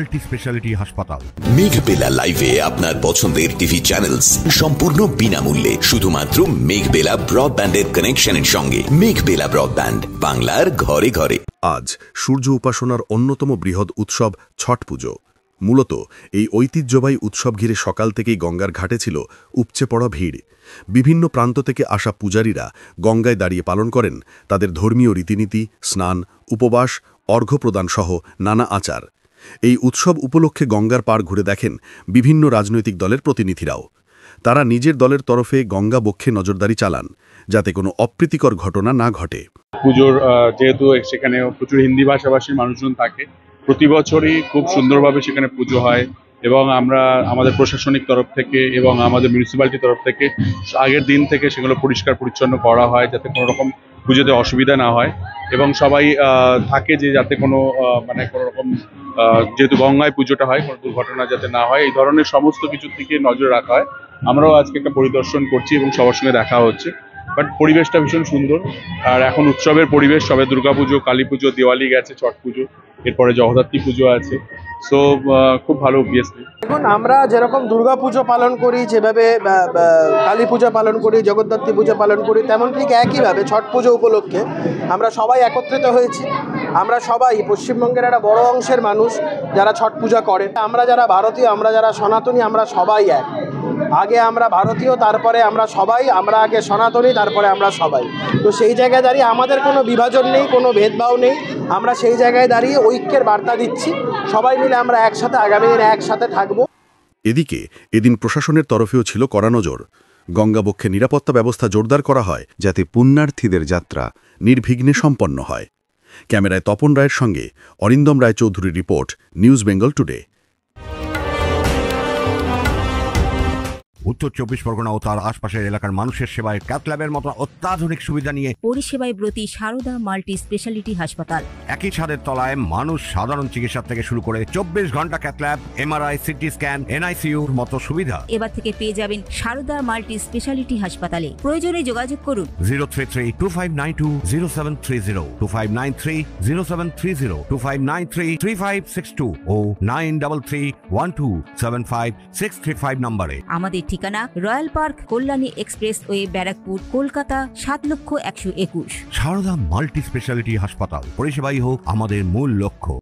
Multi speciality হাসপাতাল। মেঘবেলা লাইভে আপনার পছন্দের টিভি চ্যানেলস সম্পূর্ণ বিনামূল্যে, শুধুমাত্র মেঘবেলা ব্রডব্যান্ডের কানেকশনের সঙ্গে। মেঘবেলা ব্রডব্যান্ড, বাংলার ঘরে ঘরে। আজ সূর্য উপাসনার অন্যতম বৃহৎ উৎসব ছট পুজো। মূলত এই ঐতিহ্যবাহী উৎসব ঘিরে সকাল থেকেই গঙ্গার ঘাটে ছিল উপচে পড়া ভিড়। বিভিন্ন প্রান্ত থেকে আসা পূজারীরা গঙ্গায় দাঁড়িয়ে পালন করেন তাদের ধর্মীয় রীতিনীতি, স্নান, উপবাস, অর্ঘ্য প্রদান সহ নানা আচার। এই উৎসব উপলক্ষে গঙ্গার পাড় ঘুরে দেখেন বিভিন্ন রাজনৈতিক দলের প্রতিনিধিরাও। তারা নিজের দলের তরফে গঙ্গা বক্ষে নজরদারি চালান, যাতে কোনো অপ্রীতিকর ঘটনা না ঘটে। পুজোর যেহেতু সেখানে প্রচুর হিন্দি ভাষাভাষীর মানুষজন থাকে, প্রতি বছরই খুব সুন্দরভাবে সেখানে পুজো হয় এবং আমরা আমাদের প্রশাসনিক তরফ থেকে এবং আমাদের মিউনিসিপ্যালিটির তরফ থেকে আগের দিন থেকে সেগুলো পরিষ্কার পরিচ্ছন্ন করা হয়, যাতে কোনো রকম পুজোতে অসুবিধা না হয় এবং সবাই থাকে যে যাতে কোনো কোনো রকম যেহেতু গঙ্গায় পুজোটা হয়, কোনো দুর্ঘটনা যাতে না হয়, এই ধরনের সমস্ত কিছুর দিকে নজর রাখা হয়। আমরাও আজকে একটা পরিদর্শন করছি এবং সবার সঙ্গে দেখা হচ্ছে। বাট পরিবেশটা ভীষণ সুন্দর, আর এখন উৎসবের পরিবেশ। সবে দুর্গাপুজো, কালী পুজো, দিওয়ালি গেছে, ছট পুজো, এরপরে জগদ্ধাত্রী পুজো আছে। সো খুব ভালো। অবভিয়াসলি দেখুন, আমরা যেরকম দুর্গা পুজো পালন করি, যেভাবে কালী পূজা পালন করি, জগদ্ধাত্রী পুজো পালন করি, তেমন ঠিক একইভাবে ছট পুজো উপলক্ষে আমরা সবাই একত্রিত হয়েছি। আমরা সবাই পশ্চিমবঙ্গের একটা বড় অংশের মানুষ যারা ছট পূজা করে। আমরা যারা ভারতীয়, আমরা যারা সনাতনী, আমরা সবাই এক। আগে আমরা ভারতীয়, তারপরে আমরা সবাই, আমরা আগে সনাতনী, তারপরে আমরা সবাই। তো সেই জায়গায় দাঁড়িয়ে আমাদের কোনো বিভাজন নেই, কোনো ভেদভাব নেই। আমরা সেই জায়গায় দাঁড়িয়ে ঐক্যের বার্তা দিচ্ছি। সবাই মিলে আমরা একসাথে আগামী দিনে একসাথে থাকবো। এদিকে এদিন প্রশাসনের তরফেও ছিল কড়া নজর। গঙ্গাবক্ষে নিরাপত্তা ব্যবস্থা জোরদার করা হয়, যাতে পুণ্যার্থীদের যাত্রা নির্বিঘ্নে সম্পন্ন হয়। ক্যামেরায় তপন রায়ের সঙ্গে অরিন্দম রায়চৌধুরীর রিপোর্ট, নিউজ বেঙ্গল টুডে। উত্তর 24 পরগনা ও তার আশপাশের এলাকার মানুষের সেবায় ক্যাথল্যাবের মতো অত্যাধুনিক সুবিধা নিয়ে পরিষেবায় ব্রতী সারদা মাল্টি স্পেশালিটি হাসপাতাল। একই ছাদের তলায় মানুষ সাধারণ চিকিৎসা থেকে শুরু করে 24 ঘন্টা ক্যাথল্যাব, এমআরআই, সিটি স্ক্যান, এনআইসিইউর মতো সুবিধা এবার থেকে পেয়ে যাবেন সারদা মাল্টি স্পেশালিটি হাসপাতালে। প্রয়োজনে যোগাযোগ করুন 033-2592-0730, 2593-0730, 2593-3562 ও 9331275635 নম্বরে। আমাদের ঠিকানা royal park, Kalyani expressway, Barrackpore, Kolkata 7,121,000। Sarada multi speciality হাসপাতাল, পরিষেবাই হোক আমাদের মূল লক্ষ্য।